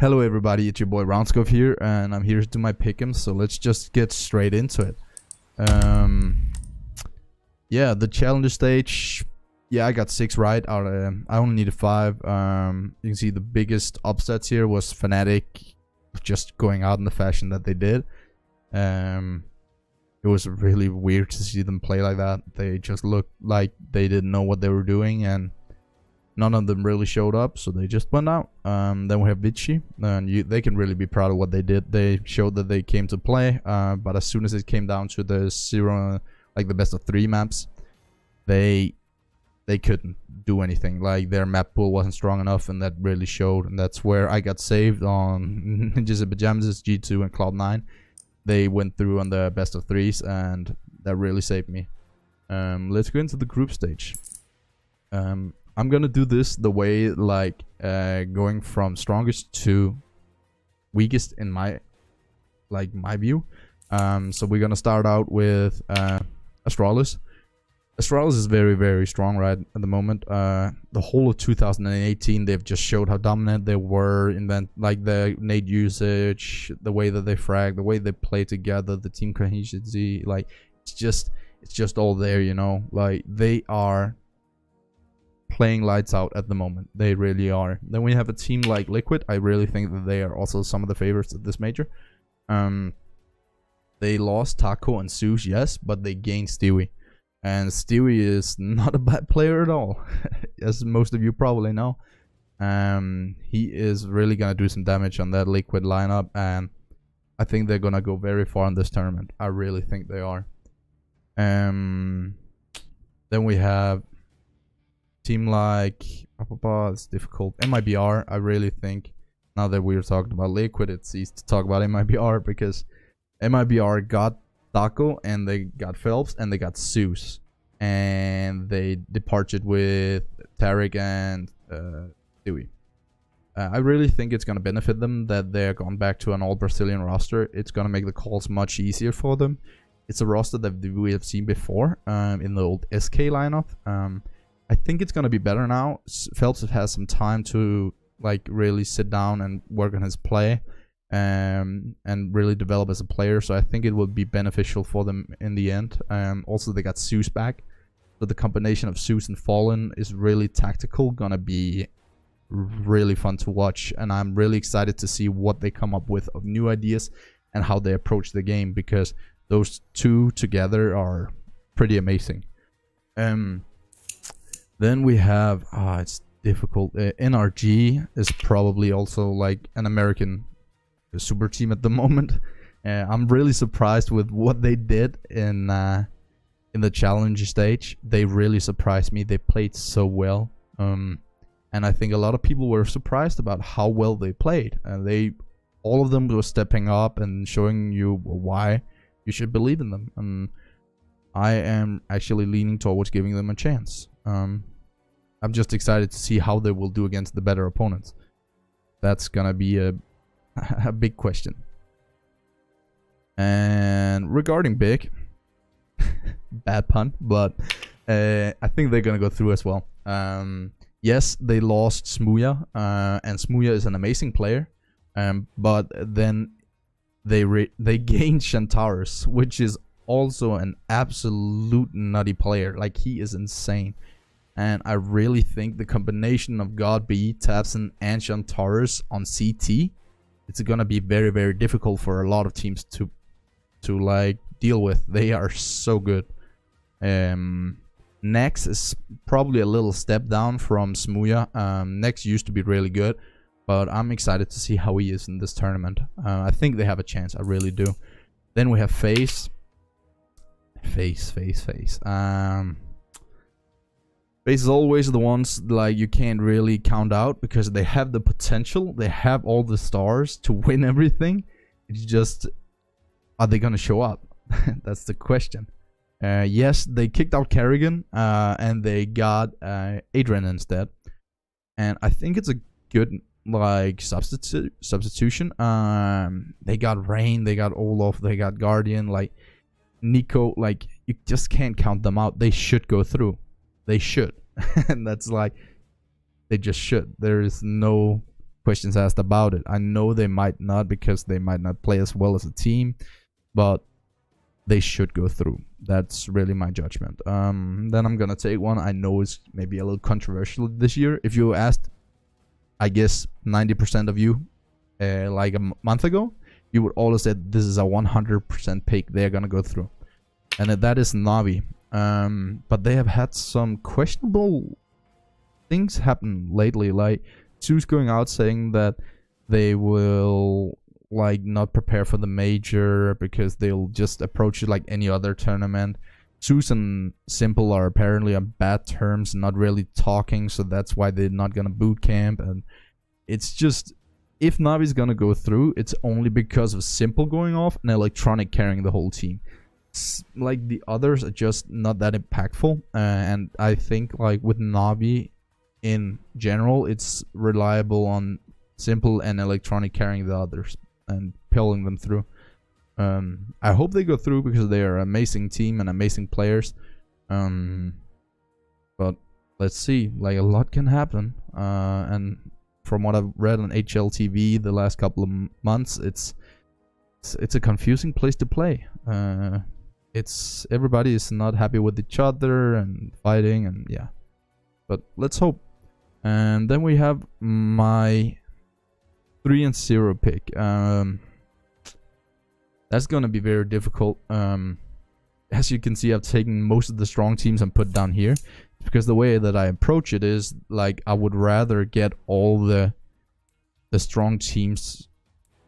Hello everybody, it's your boy Roundscope here, and I'm here to do my pick'ems, so let's just get straight into it. Yeah, the challenger stage, yeah, I got 6 right out of, I only needed 5. You can see the biggest upsets here was Fnatic just going out in the fashion that they did. It was really weird to see them play like that. They just looked like they didn't know what they were doing, and none of them really showed up, so they just went out. Then we have Vichy, and they can really be proud of what they did. They showed that they came to play, but as soon as it came down to the the best of 3 maps, they couldn't do anything. Like, their map pool wasn't strong enough, and that really showed. And that's where I got saved on Ninjas and Pajamas, G2, and Cloud9. They went through on the best of 3s, and that really saved me. Let's go into the group stage. I'm gonna do this the way, like, going from strongest to weakest in my view. So we're gonna start out with Astralis. Astralis is very, very strong right at the moment. The whole of 2018, they've just showed how dominant they were in the nade usage, the way that they frag, the way they play together, the team cohesion. Like, it's just all there, you know. Like, they are playing lights out at the moment. They really are. Then we have a team like Liquid. I really think that they are also some of the favorites at this major. They lost Taco and Zeus, yes, but they gained Stewie. And Stewie is not a bad player at all, as most of you probably know. He is really gonna do some damage on that Liquid lineup, and I think they're gonna go very far in this tournament. I really think they are. Then we have team like it's difficult. MIBR, I really think, now that we're talking about Liquid, it's easy to talk about MIBR, because MIBR got Taco, and they got Phelps, and they got Zeus, and they departed with Tarek and Dewey. I really think it's going to benefit them that they're gone back to an all-Brazilian roster. It's going to make the calls much easier for them. It's a roster that we have seen before in the old SK lineup. I think it's going to be better now. Phelps has some time to really sit down and work on his play and really develop as a player. So I think it will be beneficial for them in the end. Also, they got Zeus back. So the combination of Zeus and Fallen is really tactical. Going to be really fun to watch. And I'm really excited to see what they come up with of new ideas and how they approach the game, because those two together are pretty amazing. Then we have, it's difficult. NRG is probably also like an American super team at the moment. I'm really surprised with what they did in the challenger stage. They really surprised me. They played so well. And I think a lot of people were surprised about how well they played. All of them were stepping up and showing you why you should believe in them. And I am actually leaning towards giving them a chance. I'm just excited to see how they will do against the better opponents. That's gonna be a big question. And regarding big, bad pun, but I think they're gonna go through as well. Yes, they lost Smooya, and Smooya is an amazing player. But then they gained Shantaris, which is also an absolute nutty player. Like, he is insane. And I really think the combination of GodB, Tabson, and Shantaris on CT, it's gonna be very, very difficult for a lot of teams to deal with. They are so good. Nex is probably a little step down from Smooya. Nex used to be really good, but I'm excited to see how he is in this tournament. I think they have a chance. I really do. Then we have FaZe. FaZe. FaZe is always the ones you can't really count out, because they have the potential. They have all the stars to win everything. It's just, are they gonna show up? That's the question. Yes, they kicked out Kerrigan, and they got Adrian instead. And I think it's a good substitution. They got Rain, they got Olaf, they got Guardian, Nico. You just can't count them out. They should go through. They should. And that's they just should. There is no questions asked about it. I know they might not, because they might not play as well as a team, but they should go through. That's really my judgment. Then I'm gonna take one I know is maybe a little controversial this year. If you asked, I guess 90% of you like a month ago, you would all have said this is a 100% pick. They're gonna go through, and that is Navi. But they have had some questionable things happen lately, like Zeus going out saying that they will like not prepare for the major because they'll just approach it like any other tournament. Zeus and Simple are apparently on bad terms, not really talking, so that's why they're not gonna boot camp. And it's just, if Navi's gonna go through, it's only because of Simple going off and Electronic carrying the whole team. Like the others are just not that impactful, and I think like with Navi in general, it's reliable on Simple and Electronic carrying the others and pulling them through. I hope they go through because they are an amazing team and amazing players. But let's see, like a lot can happen. And from what I've read on HLTV the last couple of months, it's a confusing place to play. It's everybody is not happy with each other and fighting, and yeah. But let's hope. And then we have my 3-0 pick. That's gonna be very difficult. As you can see, I've taken most of the strong teams and put down here, because the way that I approach it is like I would rather get all the strong teams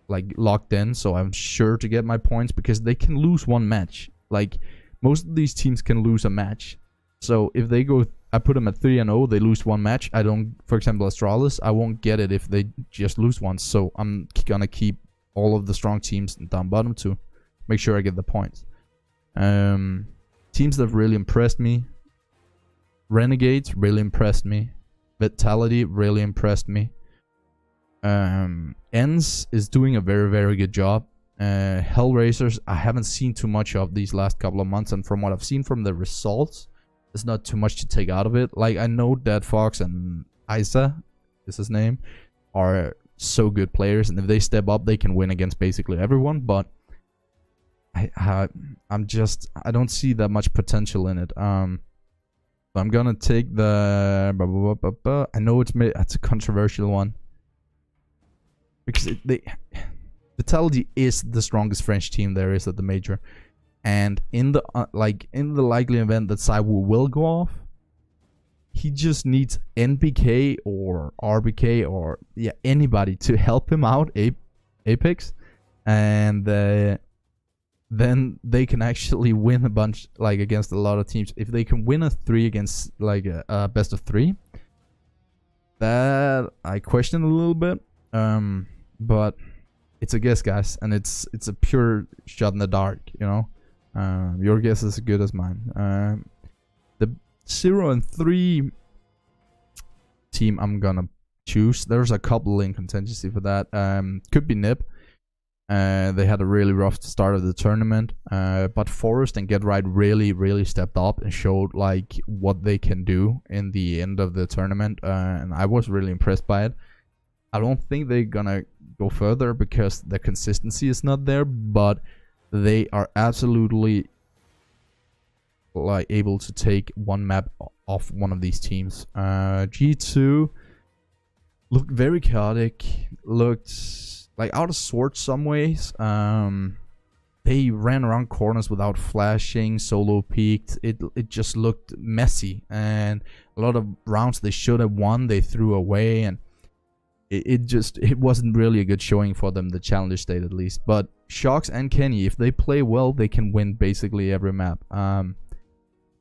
like locked in, so I'm sure to get my points, because they can lose one match. Like most of these teams can lose a match. So if they go, I put them at 3-0, they lose one match. I don't, for example, Astralis, I won't get it if they just lose one. So I'm gonna keep all of the strong teams down bottom to make sure I get the points. Teams that really impressed me: Renegades really impressed me. Vitality really impressed me. ENCE is doing a very, very good job. Hellraisers, I haven't seen too much of these last couple of months, and from what I've seen from the results, there's not too much to take out of it. Like, I know Dead Fox and Isa is his name are so good players, and if they step up, they can win against basically everyone. But I don't see that much potential in it. So I'm gonna take the. I know it's a controversial one, because Vitality is the strongest French team there is at the major, and in the likely event that Saiwu will go off, he just needs NBK or RBK or anybody to help him out, Apex, and then they can actually win a bunch, like against a lot of teams. If they can win a 3 against like a best of 3, that I question a little bit. But it's a guess, guys, and it's a pure shot in the dark, you know. Your guess is as good as mine. The 0-3 team I'm gonna choose, there's a couple in contingency for that. Could be Nip. They had a really rough start of the tournament, but Forest and Get Right really stepped up and showed like what they can do in the end of the tournament, and I was really impressed by it. I don't think they're gonna go further because the consistency is not there, but they are absolutely like able to take one map off one of these teams. G2 looked very chaotic, looked like out of sorts some ways. They ran around corners without flashing, solo peeked. It just looked messy, and a lot of rounds they should have won, they threw away, and it wasn't really a good showing for them, the challenger state at least. But Shocks and Kenny, if they play well, they can win basically every map.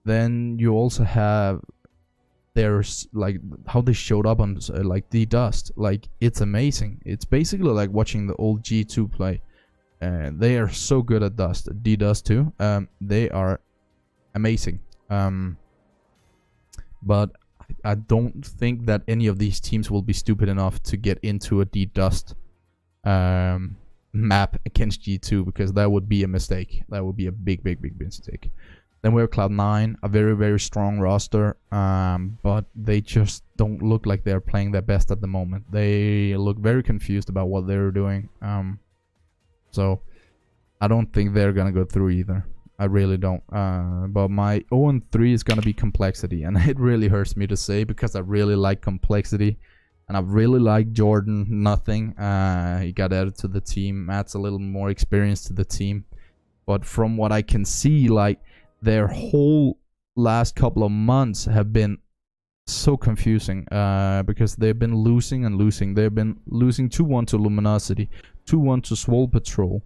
Then you also have there's like how they showed up on like D-Dust. Like, it's amazing. It's basically like watching the old G2 play. They are so good at Dust. D-Dust too. They are amazing. But I don't think that any of these teams will be stupid enough to get into a D-Dust map against G2, because that would be a mistake. That would be a big mistake. Then we have Cloud9, a very, very strong roster, but they just don't look like they're playing their best at the moment. They look very confused about what they're doing. So I don't think they're gonna go through either. I really don't. But my 0-3 is gonna be Complexity, and it really hurts me to say because I really like Complexity, and I really like Jordan. Nothing. He got added to the team. Adds a little more experience to the team. But from what I can see, like, their whole last couple of months have been so confusing because they've been losing and losing. They've been losing 2-1 to Luminosity, 2-1 to Swole Patrol,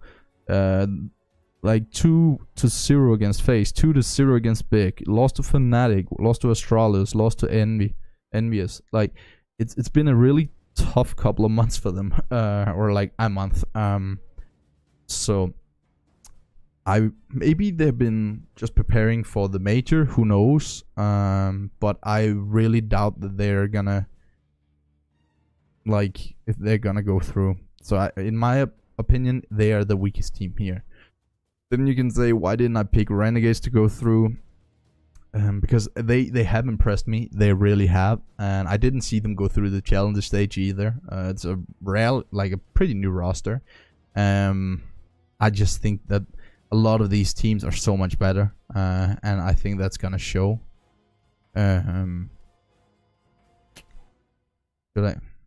like 2-0 against FaZe, 2-0 against Big, lost to Fnatic, lost to Astralis, lost to Envious. Like, it's been a really tough couple of months for them, or like a month. So maybe they've been just preparing for the major, who knows? But I really doubt that they're gonna, like, if they're gonna go through. So in my opinion, they are the weakest team here. Then you can say, why didn't I pick Renegades to go through? Because they have impressed me. They really have, and I didn't see them go through the challenger stage either. It's a pretty new roster. I just think that a lot of these teams are so much better, and I think that's gonna show.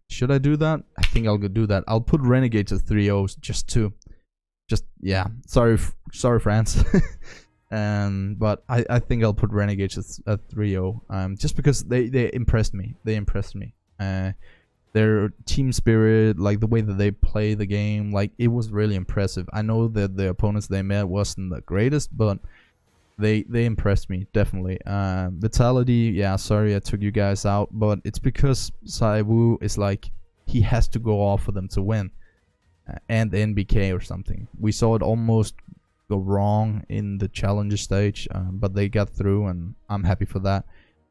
Should I do that? I think I'll go do that. I'll put Renegades at 3-0 yeah. Sorry France. But I think I'll put Renegades at 3-0. Just because they impressed me. They impressed me. Their team spirit, like the way that they play the game, like, it was really impressive. I know that the opponents they met wasn't the greatest, but they impressed me, definitely. Vitality, yeah, sorry I took you guys out, but it's because Saiwu is like, he has to go off for them to win. And NBK or something. We saw it almost go wrong in the challenger stage, but they got through, and I'm happy for that.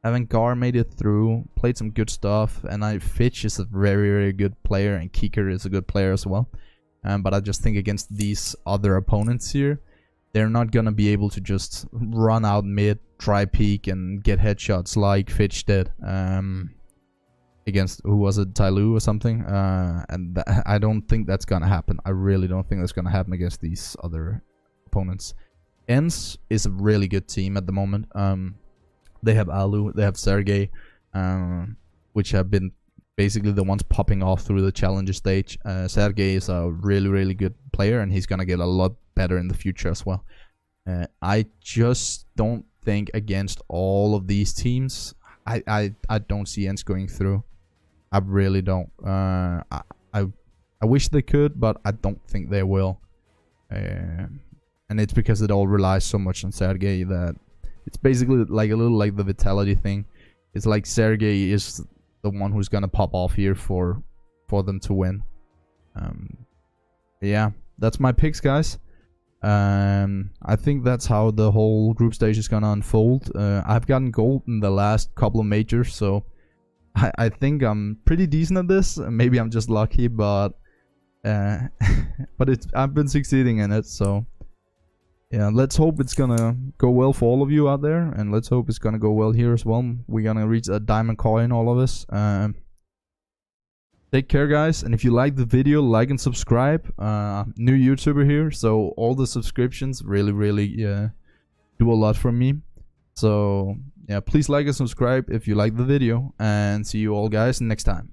Avantgarde made it through, played some good stuff, and Fitch is a very, very good player, and Kicker is a good player as well. But I just think against these other opponents here, they're not gonna be able to just run out mid, try peek, and get headshots like Fitch did against, who was it, Tyloo or something. And I don't think that's gonna happen. I really don't think that's gonna happen against these other opponents. ENCE is a really good team at the moment. They have Alu, they have Sergey, which have been basically the ones popping off through the challenger stage. Sergey is a really, really good player, and he's gonna get a lot better in the future as well. I just don't think against all of these teams, I don't see ENCE going through. I really don't. I wish they could, but I don't think they will. And it's because it all relies so much on Sergey that it's basically like a little like the Vitality thing. It's like Sergey is the one who's gonna pop off here for them to win. Yeah, that's my picks, guys. I think that's how the whole group stage is gonna unfold. I've gotten gold in the last couple of majors, so I think I'm pretty decent at this. Maybe I'm just lucky, but I've been succeeding in it, so yeah, let's hope it's gonna go well for all of you out there, and let's hope it's gonna go well here as well. We're gonna reach a diamond coin, all of us. Take care, guys, and if you like the video, like and subscribe. New YouTuber here, so all the subscriptions really do a lot for me. So yeah, please like and subscribe if you like the video, and see you all guys next time.